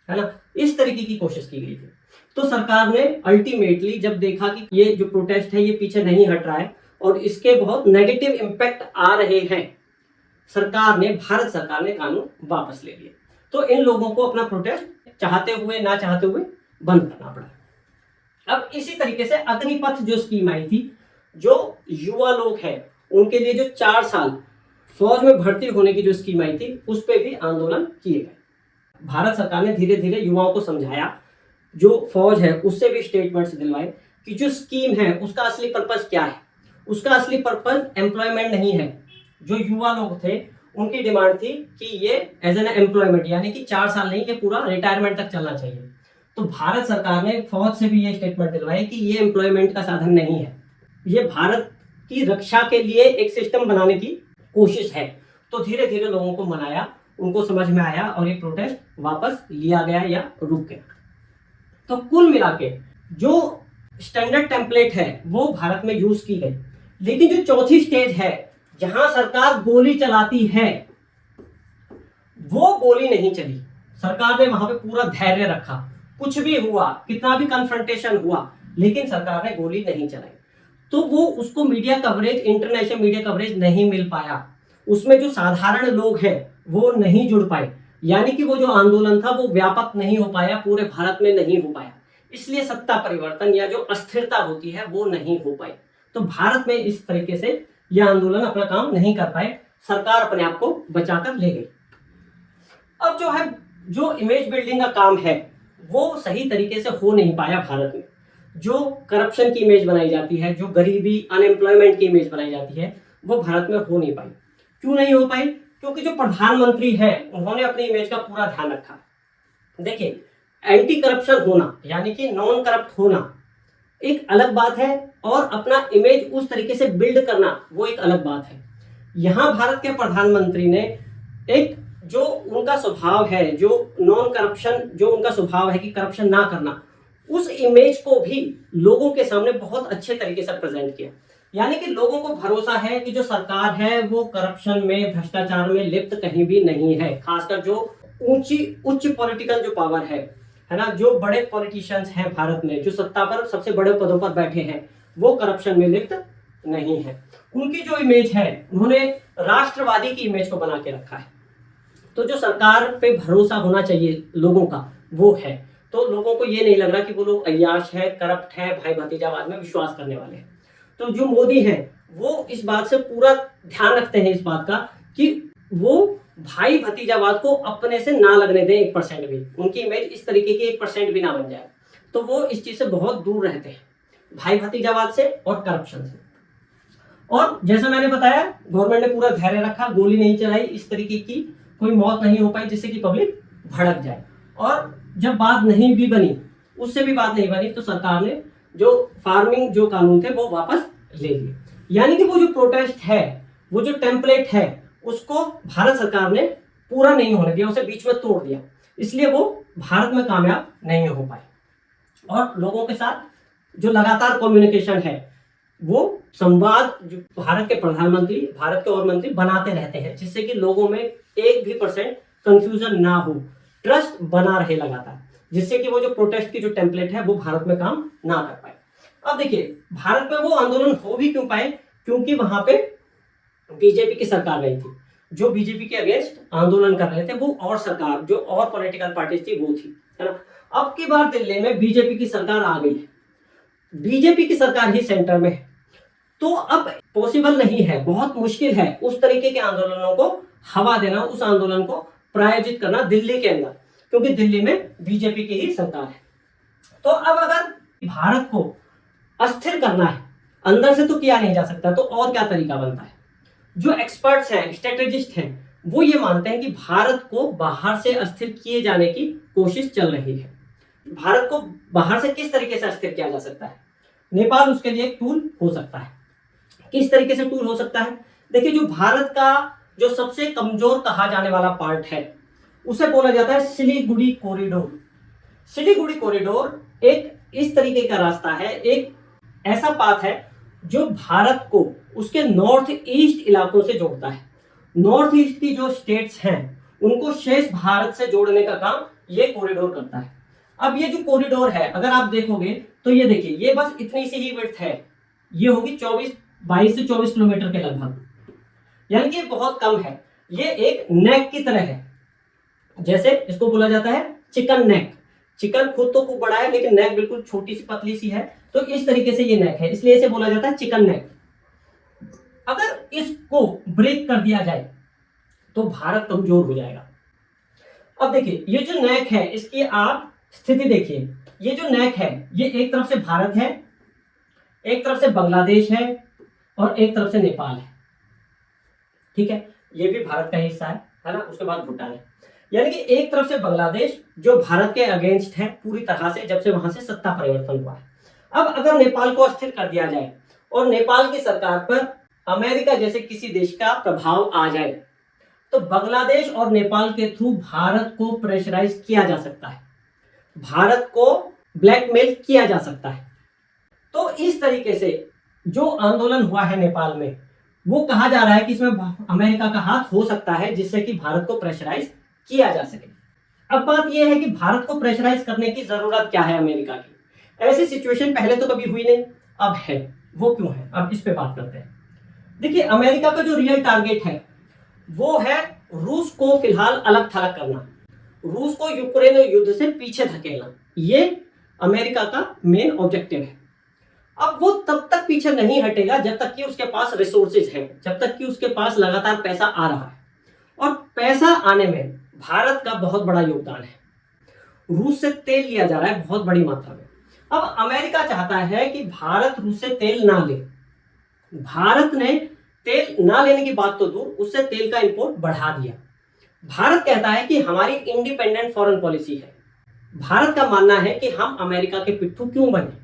है ना, इस तरीके की कोशिश की गई थी। तो सरकार ने अल्टीमेटली जब देखा कि ये जो प्रोटेस्ट है ये पीछे नहीं हट रहा है और इसके बहुत नेगेटिव इम्पैक्ट आ रहे हैं, भारत सरकार ने कानून वापस ले लिए। तो इन लोगों को अपना प्रोटेस्ट चाहते हुए ना चाहते हुए बंद करना पड़ा। अब इसी तरीके से अग्निपथ जो स्कीम आई थी, जो युवा लोग हैं उनके लिए जो 4 साल फौज में भर्ती होने की जो स्कीम आई थी उस पर भी आंदोलन किए गए। भारत सरकार ने धीरे धीरे युवाओं को समझाया, जो फौज है उससे भी स्टेटमेंट्स दिलवाए कि जो स्कीम है उसका असली पर्पस क्या है। उसका असली पर्पस एम्प्लॉयमेंट नहीं है। जो युवा लोग थे उनकी डिमांड थी कि ये एज एन एम्प्लॉयमेंट, यानी कि 4 साल नहीं, ये पूरा रिटायरमेंट तक चलना चाहिए। तो भारत सरकार ने फौज से भी ये स्टेटमेंट दिलवाई कि ये एम्प्लॉयमेंट का साधन नहीं है, ये भारत की रक्षा के लिए एक सिस्टम बनाने की कोशिश है। तो धीरे धीरे लोगों को मनाया, उनको समझ में आया और ये प्रोटेस्ट वापस लिया गया या रुक गया। तो कुल मिला के जो स्टैंडर्ड टेम्पलेट है वो भारत में यूज की गई, लेकिन जो चौथी स्टेज है जहां सरकार गोली चलाती है वो गोली नहीं चली। सरकार ने वहां पे पूरा धैर्य रखा, कुछ भी हुआ, कितना भी कन्फ्रंटेशन हुआ, लेकिन सरकार ने गोली नहीं चलाई। तो वो उसको media coverage, international media coverage नहीं मिल पाया। उसमें जो साधारण लोग हैं वो नहीं जुड़ पाए, यानी कि वो जो आंदोलन था वो व्यापक नहीं हो पाया, पूरे भारत में नहीं हो पाया। इसलिए सत्ता परिवर्तन या जो अस्थिरता होती है वो नहीं हो पाई। तो भारत में इस तरीके से यह आंदोलन अपना काम नहीं कर पाए, सरकार अपने आप को बचाकर ले गई। अब जो है, जो इमेज बिल्डिंग का काम है वो सही तरीके से हो नहीं पाया भारत में। जो करप्शन की इमेज बनाई जाती है, जो गरीबी, अनएम्प्लॉयमेंट की इमेज बनाई जाती है, वो भारत में हो नहीं पाई। क्यों नहीं हो पाई? क्योंकि जो प्रधानमंत्री है उन्होंने अपनी इमेज का पूरा ध्यान रखा। देखिए, एंटी करप्शन होना यानी कि नॉन करप्ट होना एक अलग बात है, और अपना इमेज उस तरीके से बिल्ड करना वो एक अलग बात है। यहां भारत के प्रधानमंत्री ने एक जो उनका स्वभाव है, जो नॉन करप्शन, जो उनका स्वभाव है कि करप्शन ना करना, उस इमेज को भी लोगों के सामने बहुत अच्छे तरीके से प्रेजेंट किया। यानी कि लोगों को भरोसा है कि जो सरकार है वो करप्शन में, भ्रष्टाचार में लिप्त कहीं भी नहीं है। खासकर जो उच्च पॉलिटिकल जो पावर है, है ना, जो बड़े पॉलिटिशियंस हैं भारत में, जो सत्ता पर सबसे बड़े पदों पर बैठे हैं, वो करप्शन में लिप्त नहीं है। उनकी जो इमेज है, उन्होंने राष्ट्रवादी की इमेज को बना के रखा है। तो जो सरकार पे भरोसा होना चाहिए लोगों का, वो है। तो लोगों को ये नहीं लग रहा कि वो लोग अय्याश है, करप्ट है, भाई भतीजावाद में विश्वास करने वाले हैं। तो जो मोदी हैं, वो इस बात से पूरा ध्यान रखते हैं इस बात का कि वो भाई भतीजावाद को अपने से ना लगने दें 1% भी, उनकी इमेज इस तरीके की 1% भी ना बन जाए। तो वो इस चीज से बहुत दूर रहते हैं, भाई भतीजावाद से और करप्शन से। और जैसा मैंने बताया, गवर्नमेंट ने पूरा धैर्य रखा, गोली नहीं चलाई, इस तरीके की कोई मौत नहीं हो पाई जिससे कि पब्लिक भड़क जाए। और जब बात नहीं भी बनी, उससे भी बात नहीं बनी, तो सरकार ने जो फार्मिंग जो कानून थे वो वापस ले लिए। यानी कि वो जो प्रोटेस्ट है, वो जो टेम्पलेट है, उसको भारत सरकार ने पूरा नहीं होने दिया, उसे बीच में तोड़ दिया। इसलिए वो भारत में कामयाब नहीं हो पाए। और लोगों के साथ जो लगातार कम्युनिकेशन है, वो संवाद जो भारत के प्रधानमंत्री, भारत के और मंत्री बनाते रहते हैं, जिससे कि लोगों में 1% कंफ्यूजन ना हो, ट्रस्ट बना रहे लगातार, जिससे कि वो जो प्रोटेस्ट की जो टेम्पलेट है वो भारत में काम ना कर पाए। अब देखिए, भारत में वो आंदोलन हो भी क्यों पाए, क्योंकि वहां पे बीजेपी की सरकार नहीं थी। जो बीजेपी के अगेंस्ट आंदोलन कर रहे थे वो और सरकार, जो और पॉलिटिकल पार्टीज थी वो थी, है ना। अब की बार दिल्ली में बीजेपी की सरकार आ गई है, बीजेपी की सरकार ही सेंटर में है। तो अब पॉसिबल नहीं है, बहुत मुश्किल है उस तरीके के आंदोलनों को हवा देना, उस आंदोलन को प्रायोजित करना दिल्ली के अंदर, क्योंकि दिल्ली में बीजेपी की ही सरकार है। तो अब अगर भारत को अस्थिर करना है, अंदर से तो किया नहीं जा सकता, तो और क्या तरीका बनता है। जो एक्सपर्ट्स हैं, स्ट्रेटेजिस्ट हैं, वो ये मानते हैं कि भारत को बाहर से अस्थिर किए जाने की कोशिश चल रही है। भारत को बाहर से किस तरीके से अस्थिर किया जा सकता है, नेपाल उसके लिए एक टूल हो सकता है। किस तरीके से टूल हो सकता है, देखिए, जो भारत का जो सबसे कमजोर कहा जाने वाला पार्ट है, उसे बोला जाता है सिलीगुड़ी कॉरिडोर। सिलीगुड़ी कॉरिडोर एक इस तरीके का रास्ता है, एक ऐसा पाथ है जो भारत को उसके नॉर्थ ईस्ट इलाकों से जोड़ता है। नॉर्थ ईस्ट की जो स्टेट्स हैं, उनको शेष भारत से जोड़ने का काम ये कॉरिडोर करता है। अब ये जो कॉरिडोर है, अगर आप देखोगे तो ये देखिए, ये बस इतनी सी ही विड्थ है, ये होगी 22 से 24 किलोमीटर के लगभग, यानी कि बहुत कम है। ये एक नेक की तरह है, जैसे इसको बोला जाता है चिकन नेक। चिकन खुद तो खूब बड़ा है, लेकिन नेक बिल्कुल छोटी सी पतली सी है, तो इस तरीके से ये नेक है, इसलिए इसे बोला जाता है चिकन नेक। अगर इसको ब्रेक कर दिया जाए तो भारत कमजोर हो जाएगा। अब देखिए, ये जो नेक है, इसकी आप स्थिति देखिए, ये जो नेक है, ये एक तरफ से भारत है, एक तरफ से बांग्लादेश है, और एक तरफ से नेपाल है, ठीक है, ये भी भारत का हिस्सा है ना, उसके बाद भूटान है। यानी कि एक तरफ से बांग्लादेश जो भारत के अगेंस्ट है पूरी तरह से, जब से वहां से सत्ता परिवर्तन हुआ है। अब अगर नेपाल को अस्थिर कर दिया जाए और नेपाल की सरकार पर अमेरिका जैसे किसी देश का प्रभाव आ जाए, तो बांग्लादेश और नेपाल के थ्रू भारत को प्रेशराइज किया जा सकता है, भारत को ब्लैकमेल किया जा सकता है। तो इस तरीके से जो आंदोलन हुआ है नेपाल में, वो कहा जा रहा है कि इसमें अमेरिका का हाथ हो सकता है, जिससे कि भारत को प्रेशराइज किया जा सके। अब बात यह है कि भारत को प्रेशराइज करने की जरूरत क्या है अमेरिका की। ऐसी सिचुएशन पहले तो कभी हुई नहीं, अब है। वो क्यों है, अब इस पे बात करते हैं। देखिए, अमेरिका का जो रियल टारगेट है वो है रूस को फिलहाल अलग थलग करना, रूस को यूक्रेन युद्ध से पीछे धकेलना, ये अमेरिका का मेन ऑब्जेक्टिव है। अब वो तब तक पीछे नहीं हटेगा जब तक कि उसके पास रिसोर्सेज हैं, जब तक कि उसके पास लगातार पैसा आ रहा है, और पैसा आने में भारत का बहुत बड़ा योगदान है। रूस से तेल लिया जा रहा है बहुत बड़ी मात्रा में। अब अमेरिका चाहता है कि भारत रूस से तेल ना ले। भारत ने तेल ना लेने की बात तो दूर, उससे तेल का इंपोर्ट बढ़ा दिया। भारत कहता है कि हमारी इंडिपेंडेंट फॉरेन पॉलिसी है। भारत का मानना है कि हम अमेरिका के पिट्ठू क्यों बने।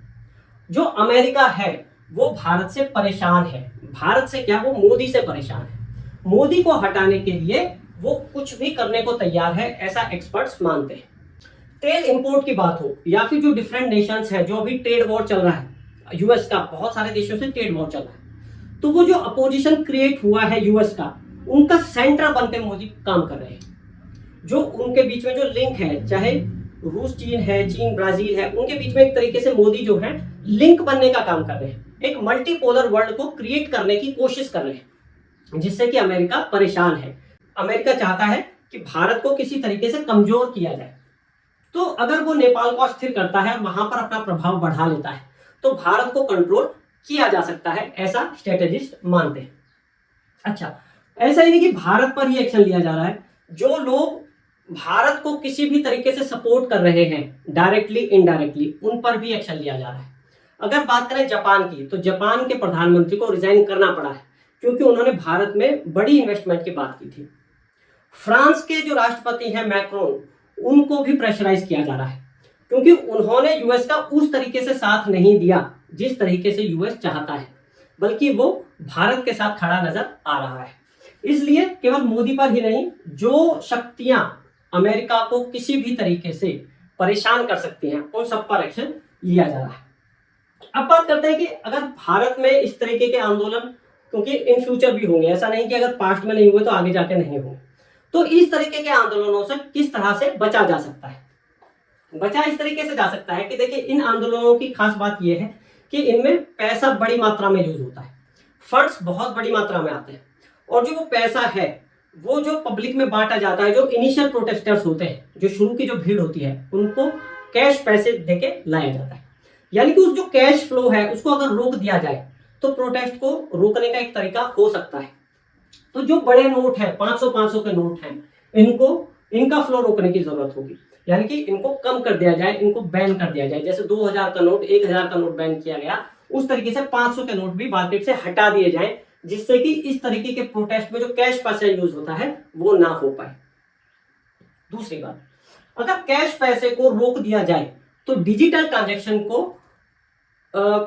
जो अमेरिका है वो भारत से परेशान है। भारत से क्या, वो मोदी से परेशान है। मोदी को हटाने के लिए वो कुछ भी करने को तैयार है, ऐसा एक्सपर्ट्स मानते हैं। तेल इंपोर्ट की बात हो या फिर जो डिफरेंट नेशंस हैं, जो अभी ट्रेड वॉर चल रहा है, यूएस का बहुत सारे देशों से ट्रेड वॉर चल रहा है, तो वो जो अपोजिशन क्रिएट हुआ है यूएस का, उनका सेंटर बनकर मोदी काम कर रहे हैं। जो उनके बीच में जो लिंक है, चाहे रूस चीन है, चीन ब्राजील है, उनके बीच में एक तरीके से मोदी जो है लिंक बनने का काम कर रहे हैं, एक मल्टीपोलर वर्ल्ड को क्रिएट करने की कोशिश कर रहे हैं, जिससे कि अमेरिका परेशान है। अमेरिका चाहता है कि भारत को किसी तरीके से कमजोर किया जाए। तो अगर वो नेपाल को अस्थिर करता है और वहां पर अपना प्रभाव बढ़ा लेता है तो भारत को कंट्रोल किया जा सकता है, ऐसा स्ट्रेटेजिस्ट मानते हैं। अच्छा, ऐसा ही नहीं कि भारत पर ही एक्शन लिया जा रहा है, जो लोग भारत को किसी भी तरीके से सपोर्ट कर रहे हैं डायरेक्टली इनडायरेक्टली, उन पर भी एक्शन लिया जा रहा है। अगर बात करें जापान की, तो जापान के प्रधानमंत्री को रिजाइन करना पड़ा है क्योंकि उन्होंने भारत में बड़ी इन्वेस्टमेंट की बात की थी। फ्रांस के जो राष्ट्रपति हैं मैक्रोन, उनको भी प्रेशराइज किया जा रहा है क्योंकि उन्होंने यूएस का उस तरीके से साथ नहीं दिया जिस तरीके से यूएस चाहता है, बल्कि वो भारत के साथ खड़ा नजर आ रहा है। इसलिए केवल मोदी पर ही नहीं, जो शक्तियां अमेरिका को किसी भी तरीके से परेशान कर सकती हैं, उन सब पर एक्शन लिया जा रहा है। अब बात करते हैं कि अगर भारत में इस तरीके के आंदोलन, क्योंकि इन फ्यूचर भी होंगे, ऐसा नहीं कि अगर पास्ट में नहीं हुए तो आगे जाके नहीं होंगे, तो इस तरीके के आंदोलनों से किस तरह से बचा जा सकता है? बचा इस तरीके से जा सकता है कि देखिए, इन आंदोलनों की खास बात यह है कि इनमें पैसा बड़ी मात्रा में यूज होता है, फंड्स बहुत बड़ी मात्रा में आते हैं, और जो वो पैसा है वो जो पब्लिक में बांटा जाता है, जो इनिशियल प्रोटेस्टर्स होते हैं, जो शुरू की जो भीड़ होती है, उनको कैश पैसे देके लाया जाता है। यानी कि उस जो कैश फ्लो है उसको अगर रोक दिया जाए तो प्रोटेस्ट को रोकने का एक तरीका हो सकता है। तो जो बड़े नोट हैं, 500 के नोट हैं, इनका फ्लो रोकने की जरूरत होगी, यानी कि इनको कम कर दिया जाए, इनको बैन कर दिया जाए। जैसे 2000 का नोट, 1000 का नोट बैन किया गया, उस तरीके से 500 के नोट भी मार्केट से हटा दिए जाए, जिससे कि इस तरीके के प्रोटेस्ट में जो कैश पैसा यूज होता है वो ना हो पाए। दूसरी बात, अगर कैश पैसे को रोक दिया जाए तो डिजिटल ट्रांजैक्शन को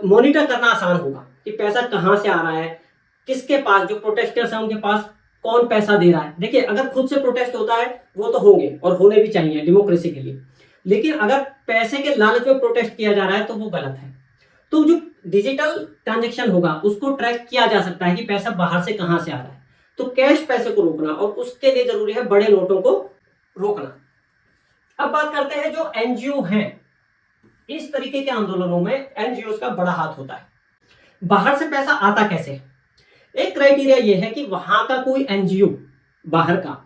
मॉनिटर करना आसान होगा कि पैसा कहां से आ रहा है, किसके पास, जो प्रोटेस्टर्स हैं उनके पास कौन पैसा दे रहा है। देखिए, अगर खुद से प्रोटेस्ट होता है वो तो होंगे और होने भी चाहिए डेमोक्रेसी के लिए, लेकिन अगर पैसे के लालच में प्रोटेस्ट किया जा रहा है तो वो गलत है। तो जो डिजिटल ट्रांजैक्शन होगा उसको ट्रैक किया जा सकता है कि पैसा बाहर से कहां से आ रहा है। तो कैश पैसे को रोकना, और उसके लिए जरूरी है बड़े नोटों को रोकना। अब बात करते हैं जो एनजीओ हैं, इस तरीके के आंदोलनों में एनजीओ का बड़ा हाथ होता है। बाहर से पैसा आता कैसे? एक क्राइटेरिया यह है कि वहां का कोई एनजीओ बाहर का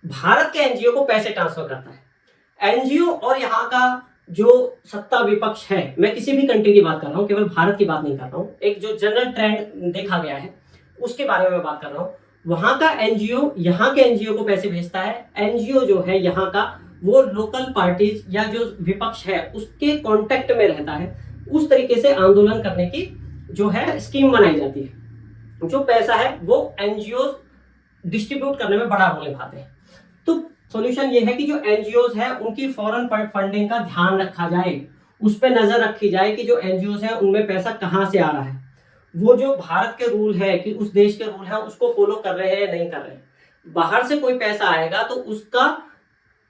भारत के एनजीओ को पैसे ट्रांसफर करता है। एनजीओ और यहाँ का जो सत्ता विपक्ष है, मैं किसी भी कंट्री की बात कर रहा हूँ, केवल भारत की बात नहीं कर रहा हूँ, एक जो जनरल ट्रेंड देखा गया है उसके बारे में बात कर रहा हूँ। वहां का एनजीओ यहाँ के एनजीओ को पैसे भेजता है। एनजीओ जो है यहाँ का, वो लोकल पार्टीज या जो विपक्ष है उसके कांटेक्ट में रहता है। उस तरीके से आंदोलन करने की जो है स्कीम बनाई जाती है। जो पैसा है वो एनजीओ डिस्ट्रीब्यूट करने में बड़ा रोल निभाते हैं। तो सॉल्यूशन ये है कि जो एनजीओज है उनकी फॉरेन फंडिंग का ध्यान रखा जाए, उस पर नजर रखी जाए कि जो एनजीओज है उनमें पैसा कहाँ से आ रहा है, वो जो भारत के रूल है कि उस देश के रूल है उसको फॉलो कर रहे हैं या नहीं कर रहे हैं। बाहर से कोई पैसा आएगा तो उसका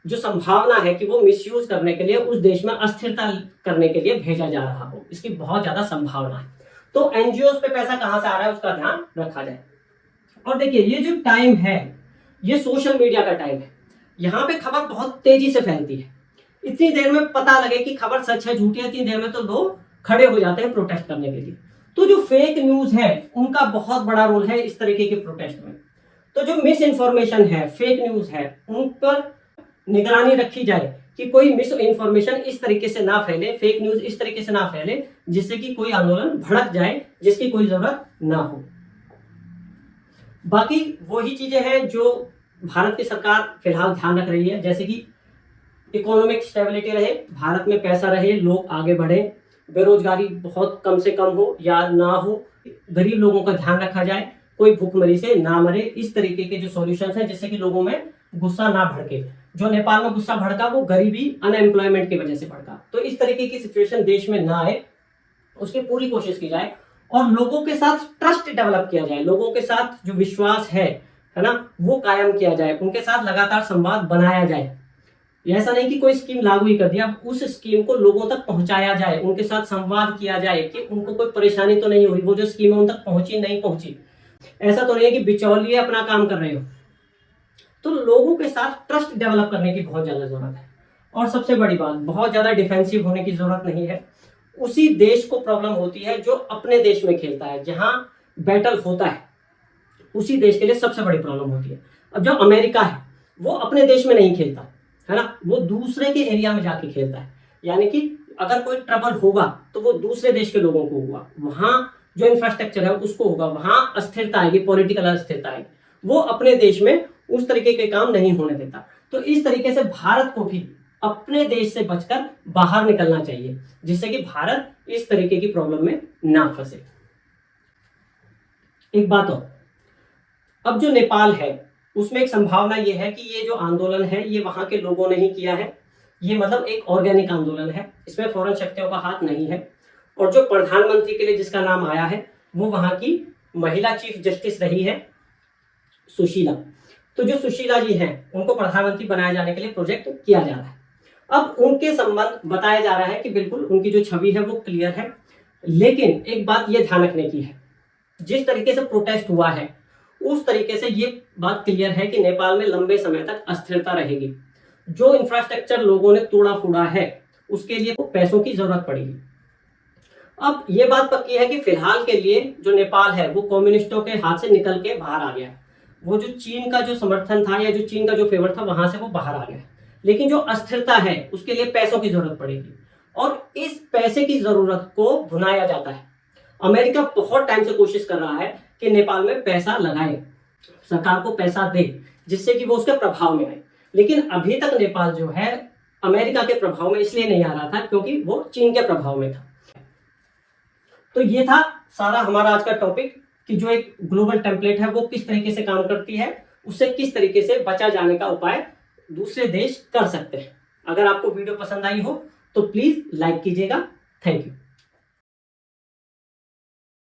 जो संभावना है कि वो मिसयूज करने के लिए, उस देश में अस्थिरता करने के लिए भेजा जा रहा हो, इसकी बहुत ज्यादा संभावना है। तो एनजीओ पे पैसा कहां से आ रहा है उसका ध्यान रखा जाए। और देखिए, ये जो टाइम है ये सोशल मीडिया का टाइम है। यहाँ पे खबर बहुत तेजी से फैलती है। इतनी देर में पता लगे कि खबर सच है झूठी है, इतनी देर में तो लोग खड़े हो जाते हैं प्रोटेस्ट करने के लिए। तो जो फेक न्यूज है उनका बहुत बड़ा रोल है इस तरीके के प्रोटेस्ट में। तो जो मिस इन्फॉर्मेशन है, फेक न्यूज है, उन पर निगरानी रखी जाए कि कोई मिस इन्फॉर्मेशन इस तरीके से ना फैले, फेक न्यूज इस तरीके से ना फैले जिससे कि कोई आंदोलन भड़क जाए जिसकी कोई जरूरत ना हो। बाकी वही चीजें हैं जो भारत की सरकार फिलहाल ध्यान रख रही है, जैसे कि इकोनॉमिक स्टेबिलिटी रहे, भारत में पैसा रहे, लोग आगे बढ़े, बेरोजगारी बहुत कम से कम हो या ना हो, गरीब लोगों का ध्यान रखा जाए, कोई भूखमरी से ना मरे। इस तरीके के जो सॉल्यूशंस हैं जिससे कि लोगों में गुस्सा ना भड़के। जो नेपाल में गुस्सा भड़का वो गरीबी, अनएम्प्लॉयमेंट की वजह से भड़का। तो इस तरीके की सिचुएशन देश में ना आए, उसकी पूरी कोशिश की जाए और लोगों के साथ ट्रस्ट डेवलप किया जाए, लोगों के साथ जो विश्वास है ना, वो कायम किया जाए, उनके साथ लगातार संवाद बनाया जाए। ऐसा नहीं कि कोई स्कीम लागू ही कर दिया, उस स्कीम को लोगों तक पहुंचाया जाए, उनके साथ संवाद किया जाए कि उनको कोई परेशानी तो नहीं हो रही, वो जो स्कीम है उन तक पहुंची नहीं पहुंची। ऐसा तो नहीं है कि बिचौलिए अपना काम कर रहे हो। तो लोगों के साथ ट्रस्ट डेवलप करने की बहुत ज्यादा जरूरत है। और सबसे बड़ी बात, बहुत ज्यादा डिफेंसिव होने की जरूरत नहीं है। उसी देश को प्रॉब्लम होती है जो अपने देश में खेलता है, जहां बैटल होता है उसी देश के लिए सबसे बड़ी प्रॉब्लम होती है। अब जो अमेरिका है वो अपने देश में नहीं खेलता है ना, वो दूसरे के एरिया में जाके खेलता है। यानी कि अगर कोई ट्रबल होगा तो वो दूसरे देश के लोगों को होगा, वहां जो इंफ्रास्ट्रक्चर है उसको होगा, वहां अस्थिरता आएगी, पॉलिटिकल अस्थिरता आएगी। वो अपने देश में उस तरीके के काम नहीं होने देता। तो इस तरीके से भारत को भी अपने देश से बचकर बाहर निकलना चाहिए, जिससे कि भारत इस तरीके की प्रॉब्लम में ना फंसे। एक बात और, अब जो नेपाल है उसमें एक संभावना ये है कि ये जो आंदोलन है ये वहां के लोगों ने ही किया है। ये मतलब एक ऑर्गेनिक आंदोलन है, इसमें फॉरेन शक्तियों का हाथ नहीं है। और जो प्रधानमंत्री के लिए जिसका नाम आया है वो वहां की महिला चीफ जस्टिस रही है, सुशीला। तो जो सुशीला जी हैं उनको प्रधानमंत्री बनाए जाने के लिए प्रोजेक्ट किया जा रहा है। अब उनके संबंध बताया जा रहा है कि बिल्कुल उनकी जो छवि है वो क्लियर है, लेकिन एक बात ये ध्यान रखने की है, जिस तरीके से प्रोटेस्ट हुआ है उस तरीके से ये बात क्लियर है कि नेपाल में लंबे समय तक अस्थिरता रहेगी। जो इंफ्रास्ट्रक्चर लोगों ने तोड़ा फूड़ा है उसके लिए पैसों की जरूरत पड़ेगी। अब ये बात पक्की है कि फिलहाल के लिए जो नेपाल है वो कम्युनिस्टों के हाथ से निकल के बाहर आ गया है। वो जो चीन का जो समर्थन था या जो चीन का जो फेवर था वहां से वो बाहर आ गया है। लेकिन जो अस्थिरता है उसके लिए पैसों की जरूरत पड़ेगी, और इस पैसे की जरूरत को भुनाया जाता है। अमेरिका बहुत टाइम से कोशिश कर रहा है कि नेपाल में पैसा लगाए, सरकार को पैसा दे, जिससे कि वो उसके प्रभाव में आए। लेकिन अभी तक नेपाल जो है अमेरिका के प्रभाव में इसलिए नहीं आ रहा था क्योंकि वो चीन के प्रभाव में था। तो ये था सारा हमारा आज का टॉपिक कि जो एक ग्लोबल टेम्पलेट है वो किस तरीके से काम करती है, उससे किस तरीके से बचा जाने का उपाय दूसरे देश कर सकते हैं। अगर आपको वीडियो पसंद आई हो तो प्लीज लाइक कीजिएगा। Thank you.